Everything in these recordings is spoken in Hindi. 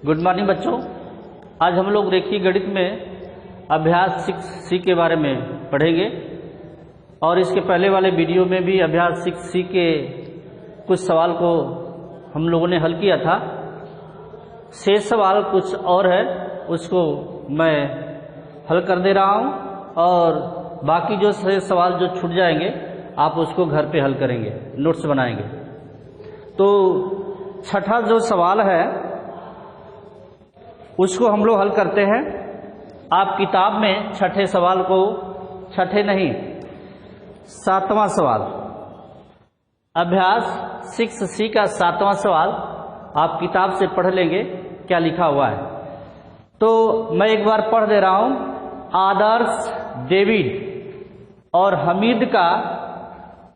गुड मॉर्निंग बच्चों। आज हम लोग रेखीय गणित में अभ्यास 6C के बारे में पढ़ेंगे और इसके पहले वाले वीडियो में भी अभ्यास 6C के कुछ सवाल को हम लोगों ने हल किया था। शेष सवाल कुछ और है, उसको मैं हल कर दे रहा हूँ और बाकी जो शेष सवाल जो छूट जाएंगे आप उसको घर पे हल करेंगे, नोट्स बनाएंगे। तो छठा जो सवाल है उसको हम लोग हल करते हैं। आप किताब में छठे सवाल को, छठे नहीं 7वां सवाल, अभ्यास 6C का 7वां सवाल आप किताब से पढ़ लेंगे क्या लिखा हुआ है। तो मैं एक बार पढ़ दे रहा हूं। आदर्श, डेविड और हमीद का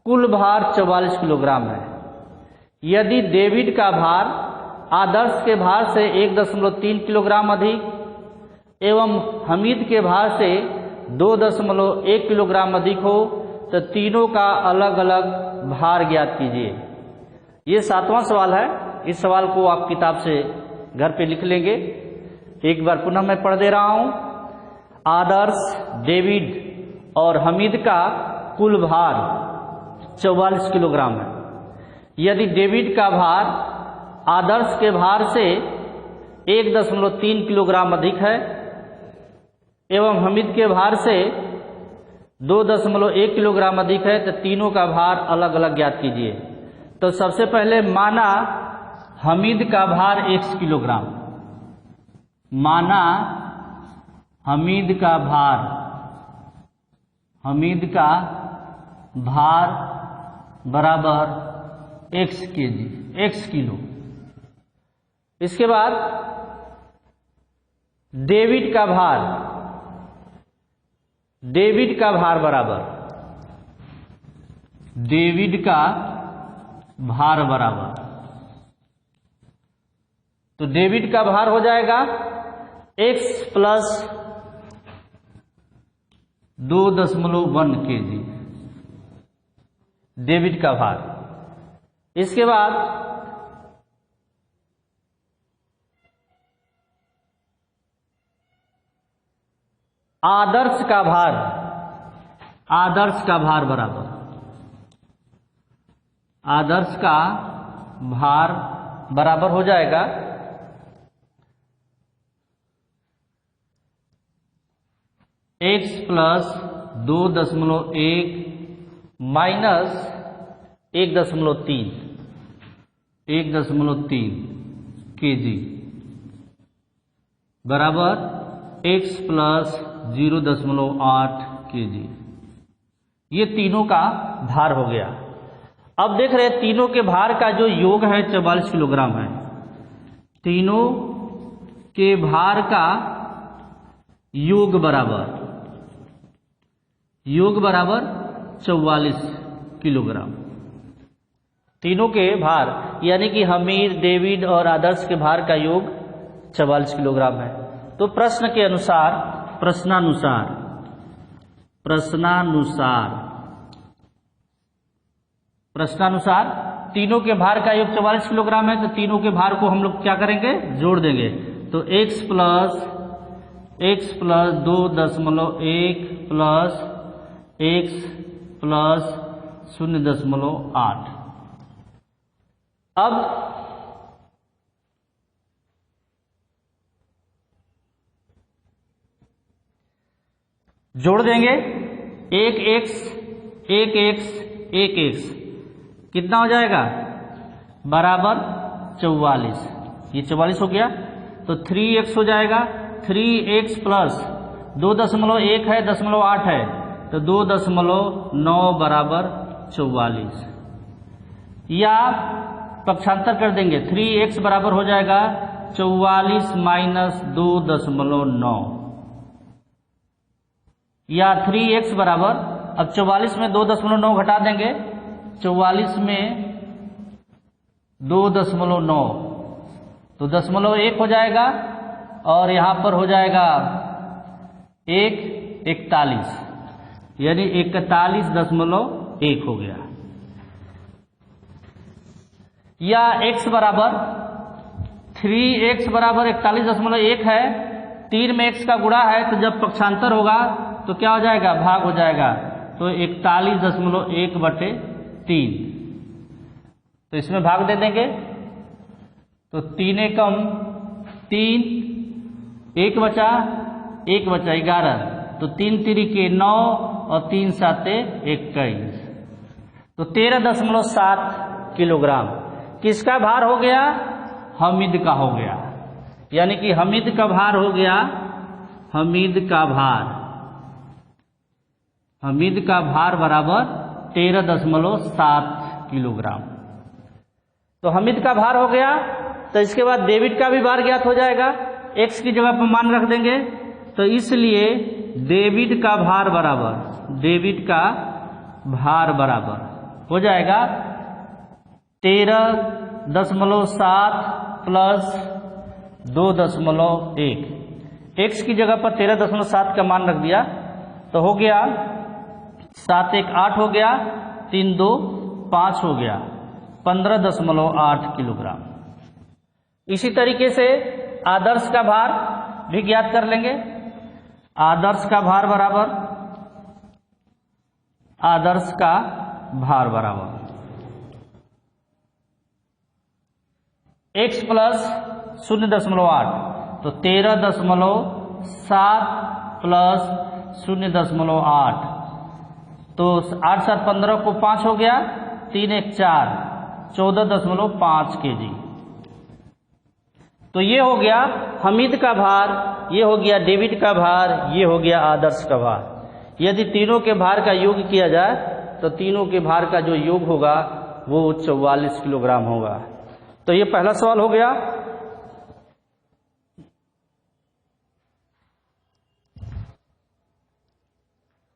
कुल भार 44 किलोग्राम है। यदि डेविड का भार आदर्श के भार से 1.3 किलोग्राम अधिक एवं हमीद के भार से 2.1 किलोग्राम अधिक हो तो तीनों का अलग अलग भार ज्ञात कीजिए। ये 7वां सवाल है। इस सवाल को आप किताब से घर पे लिख लेंगे। एक बार पुनः मैं पढ़ दे रहा हूं। आदर्श, डेविड और हमीद का कुल भार 44 किलोग्राम है। यदि डेविड का भार आदर्श के भार से 1.3 किलोग्राम अधिक है एवं हमीद के भार से 2.1 किलोग्राम अधिक है तो तीनों का भार अलग अलग ज्ञात कीजिए। तो सबसे पहले माना हमीद का भार x किलोग्राम, माना हमीद का भार बराबर x केजी, x किलो। इसके बाद डेविड का भार बराबर, तो डेविड का भार हो जाएगा x प्लस 2.1 केजी, डेविड का भार। इसके बाद आदर्श का भार बराबर, आदर्श का भार बराबर हो जाएगा x प्लस 2.1 माइनस 1.3 केजी बराबर x प्लस 0.8 केजी। ये तीनों का भार हो गया। अब देख रहे हैं तीनों के भार का जो योग है 44 किलोग्राम है। तीनों के भार का योग बराबर 44 किलोग्राम। तीनों के भार यानी कि हमीद, डेविड और आदर्श के भार का योग 44 किलोग्राम है। तो प्रश्नानुसार तीनों के भार का योग 44 किलोग्राम है। तो तीनों के भार को हम लोग क्या करेंगे, जोड़ देंगे। तो x plus 2.1 plus x plus 0.8। अब जोड़ देंगे। एक x कितना हो जाएगा, बराबर 44। ये 44 हो गया। तो 3x हो जाएगा। 3x प्लस 2.1 है, 0.8 है तो 2.9 बराबर 44। या पक्षांतर कर देंगे। 3x बराबर हो जाएगा 44 माइनस 2.9 या 3x बराबर, अब 44 में 2.9 घटा देंगे। 44 में 2.9 तो 0.1 हो जाएगा और यहां पर हो जाएगा 41, यानी 41.1 हो गया। या x बराबर 3x बराबर 41.1 है, 3 में x का गुणा है, तो जब पक्षांतर होगा तो क्या हो जाएगा, भाग हो जाएगा, तो 41.1/3। तो इसमें भाग दे देंगे, तो 3 एकम 3, 1 बचा 11, तो 3 तिरिके 9 और 3 साते 21, तो 13.7 किलोग्राम किसका भार हो गया, हमीद का हो गया। यानी कि हमीद का भार हो गया, हमीद का भार बराबर 13.7 किलोग्राम। तो हमीद का भार हो गया, तो इसके बाद डेविड का भी भार ज्ञात हो जाएगा, x की जगह पर मान रख देंगे, तो इसलिए डेविड का भार बराबर हो जाएगा 13.7 प्लस 2.1। x की जगह पर 13.7 का मान रख दिया, तो हो गया 7 1 8 हो गया, 3 2 5 हो गया, 15.8 किलोग्राम। इसी तरीके से आदर्श का भार भी ज्ञात कर लेंगे। आदर्श का भार बराबर x प्लस 0.8, तो 13.7 प्लस 0.8, तो 8 7 15 को 5 हो गया, 3 1 4, 14.5 kg। तो ये हो गया हमीद का भार, ये हो गया डेविड का भार, ये हो गया आदर्श का भार। यदि तीनों के भार का योग किया जाए तो तीनों के भार का जो योग होगा वो 44 किलोग्राम होगा। तो ये पहला सवाल हो गया।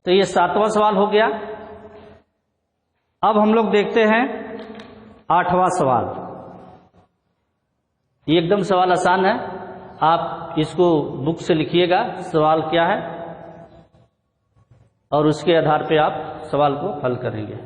तो ये 7वां सवाल हो गया। अब हम लोग देखते हैं 8वां सवाल। ये एकदम सवाल आसान है, आप इसको बुक से लिखिएगा सवाल क्या है और उसके आधार पे आप सवाल को हल करेंगे।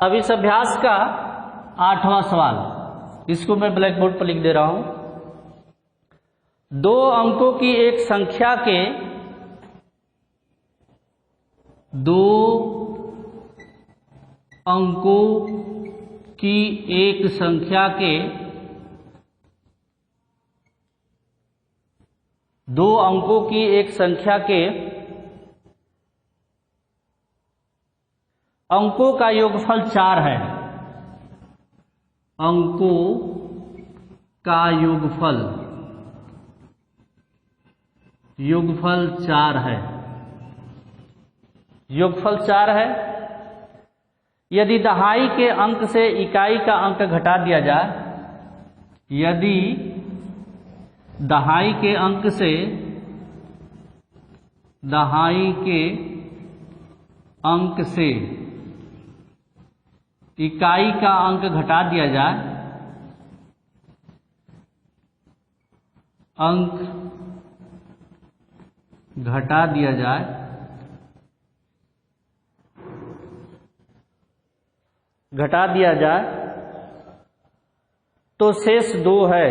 अब इस अभ्यास का 8वां सवाल, इसको मैं ब्लैक बोर्ड पर लिख दे रहा हूं। 2 अंकों की एक संख्या के 2 अंकों की एक संख्या के 2 अंकों की एक संख्या के अंकों का योगफल 4 है। अंकों का योगफल 4 है। योगफल 4 है। यदि दहाई के अंक से इकाई का अंक घटा दिया जाए, यदि दहाई के अंक से इकाई का अंक घटा दिया जाए, तो शेष 2 है।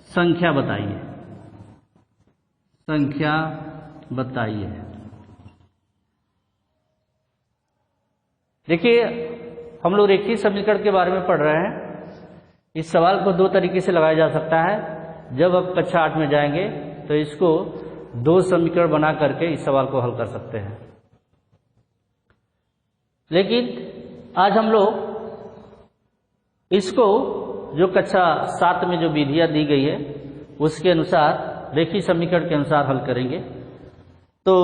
संख्या बताइए। देखिए, हम लोग रेखीय समीकरण के बारे में पढ़ रहे हैं। इस सवाल को 2 तरीके से लगाया जा सकता है। जब आप कक्षा 8 में जाएंगे तो इसको 2 समीकरण बना करके इस सवाल को हल कर सकते हैं। लेकिन आज हम लोग इसको जो कक्षा 7 में जो विधियां दी गई है उसके अनुसार रेखीय समीकरण के अनुसार हल करेंगे। तो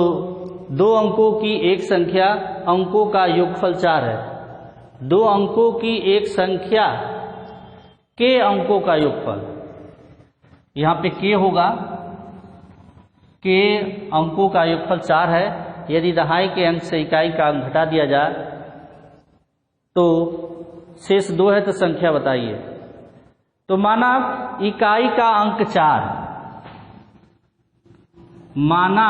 2 अंकों की एक संख्या अंकों का योगफल 4 है। 2 अंकों की एक संख्या के अंकों का योगफल, यहाँ पे के होगा, के अंकों का योगफल 4 है। यदि दहाई के अंक से इकाई का अंक घटा दिया जाए तो शेष 2 है, तो संख्या बताइए। तो माना इकाई का अंक 4, माना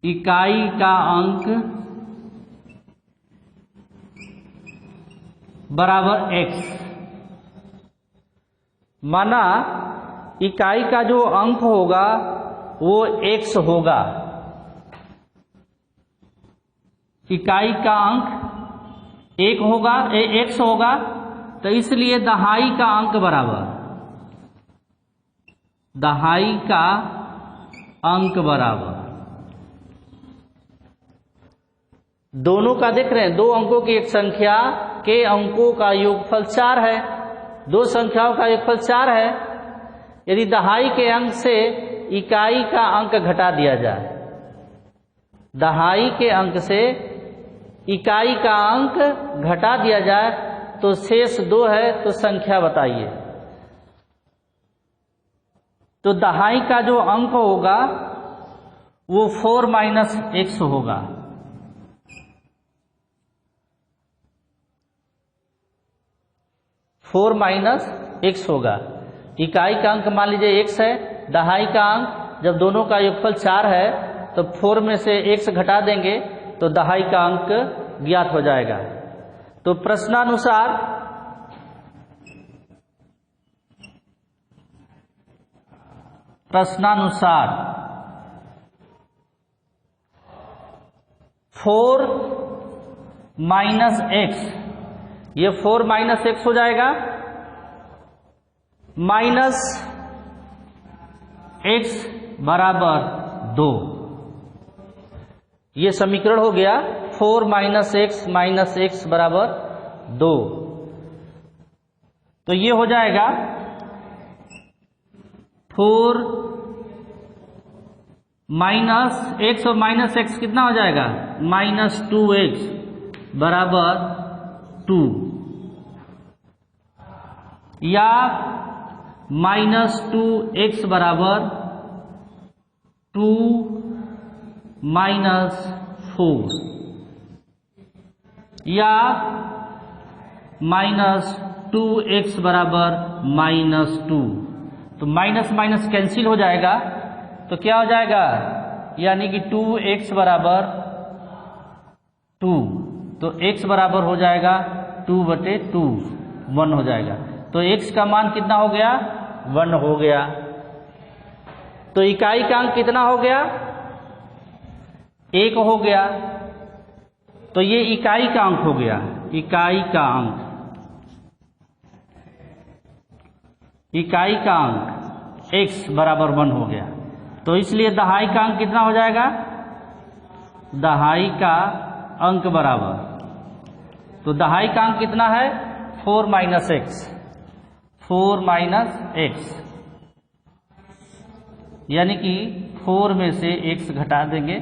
इकाई का अंक बराबर x, माना इकाई का जो अंक होगा वो x होगा। इकाई का अंक 1 होगा, x होगा, तो इसलिए दहाई का अंक बराबर, दहाई का अंक बराबर, दोनों का देख रहे हैं, 2 अंकों की एक संख्या के अंकों का योगफल 4 है। 2 संख्याओं का योगफल 4 है। यदि दहाई के अंक से इकाई का अंक घटा दिया जाए, दहाई के अंक से इकाई का अंक घटा दिया जाए तो शेष 2 है, तो संख्या बताइए। तो दहाई का जो अंक होगा वो 4 - x होगा। x होगा। इकाई का अंक मान लीजिए x है, दहाई का अंक जब दोनों का योगफल 4 है तो 4 में से x घटा देंगे तो दहाई का अंक ज्ञात हो जाएगा। तो प्रश्नानुसार प्रश्नानुसार 4 - x, ये 4 - x हो जाएगा, माइनस x बराबर 2। ये समीकरण हो गया 4 - x बराबर 2। तो ये हो जाएगा 4 - x और -x कितना हो जाएगा, -2x बराबर 2, या -2x बराबर 2 - 4, या -2x बराबर -2। तो माइनस माइनस कैंसिल हो जाएगा, तो क्या हो जाएगा, यानी कि 2x बराबर 2, तो x बराबर हो जाएगा 2/2, 1 हो जाएगा। तो x का मान कितना हो गया, 1 हो गया। तो इकाई का अंक कितना हो गया, 1 हो गया। तो ये इकाई का अंक हो गया, इकाई का अंक, इकाई का अंक x बराबर 1 हो गया। तो इसलिए दहाई का अंक कितना हो जाएगा, दहाई का अंक बराबर, तो दहाई का अंक कितना है, 4 - x, 4 - x, यानी कि 4 में से x घटा देंगे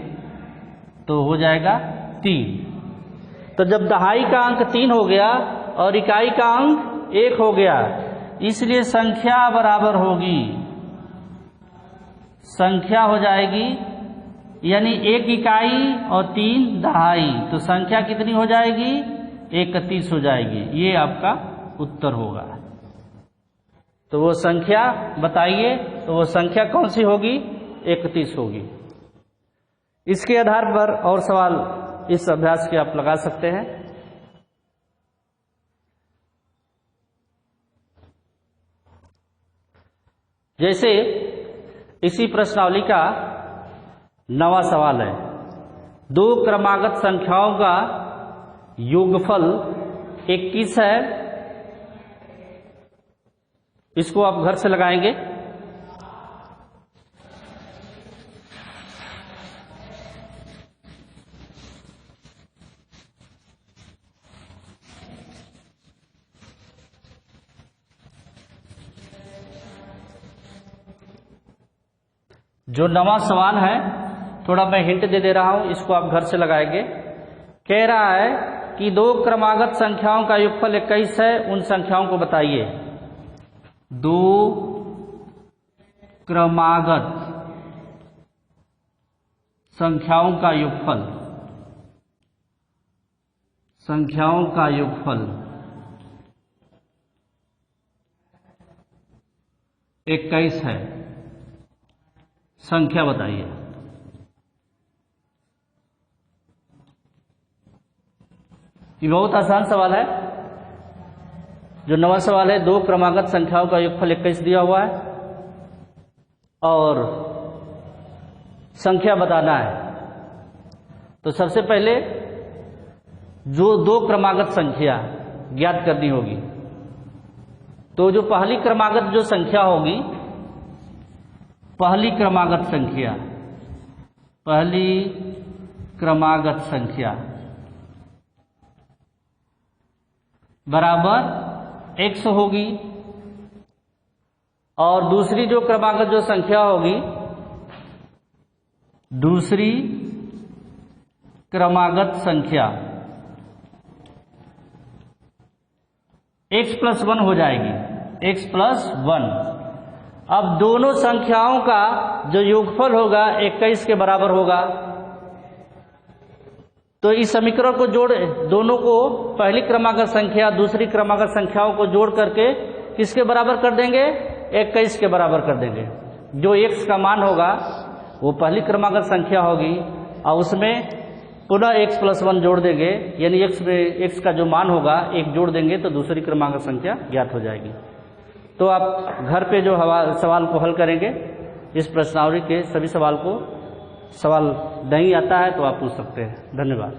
तो हो जाएगा 3। तो जब दहाई का अंक 3 हो गया और इकाई का अंक 1 हो गया, इसलिए संख्या बराबर होगी, संख्या हो जाएगी, यानी 1 इकाई और 3 दहाई, तो संख्या कितनी हो जाएगी, 31 हो जाएगी। ये आपका उत्तर होगा। तो वो संख्या बताइए, तो वो संख्या कौन सी होगी, 31 होगी। इसके आधार पर और सवाल इस अभ्यास के आप लगा सकते हैं। जैसे इसी प्रश्नावली का 9वां सवाल है, 2 क्रमागत संख्याओं का योगफल 21 है। इसको आप घर से लगाएंगे। जो नवा सवाल है, थोड़ा मैं हिंट दे रहा हूं, इसको आप घर से लगाएंगे। कह रहा है कि दो क्रमागत संख्याओं का योगफल 21 है, उन संख्याओं को बताइए। दो क्रमागत संख्याओं का योगफल, संख्याओं का योगफल 21 है, संख्या बताइए। ये बहुत आसान सवाल है। जो नवा सवाल है, दो क्रमागत संख्याओं का योगफल 21 दिया हुआ है और संख्या बताना है। तो सबसे पहले जो दो क्रमागत संख्या ज्ञात करनी होगी, तो जो पहली क्रमागत जो संख्या होगी, पहली क्रमागत संख्या, पहली क्रमागत संख्या बराबर x होगी और दूसरी जो क्रमागत जो संख्या होगी, दूसरी क्रमागत संख्या x + 1 हो जाएगी, x + 1। अब दोनों संख्याओं का जो योगफल होगा 21 के बराबर होगा। तो इस समीकरण को जोड़, दोनों को पहली क्रमागत संख्या दूसरी क्रमागत संख्याओं को जोड़ करके किसके बराबर कर देंगे? 21 के बराबर कर देंगे। जो x का मान होगा वो पहली क्रमागत संख्या होगी और उसमें पुनः x + 1 जोड़ देंगे, यानी x का जो मान होगा 1 जोड़ देंगे तो दूसरी क्रमागत संख्या ज्ञात हो जाएगी। तो आप घर पे जो सवाल को हल करेंगे, इस प्रश्नावली के सभी सवाल को, सवाल नहीं आता है तो आप पूछ सकते हैं। धन्यवाद।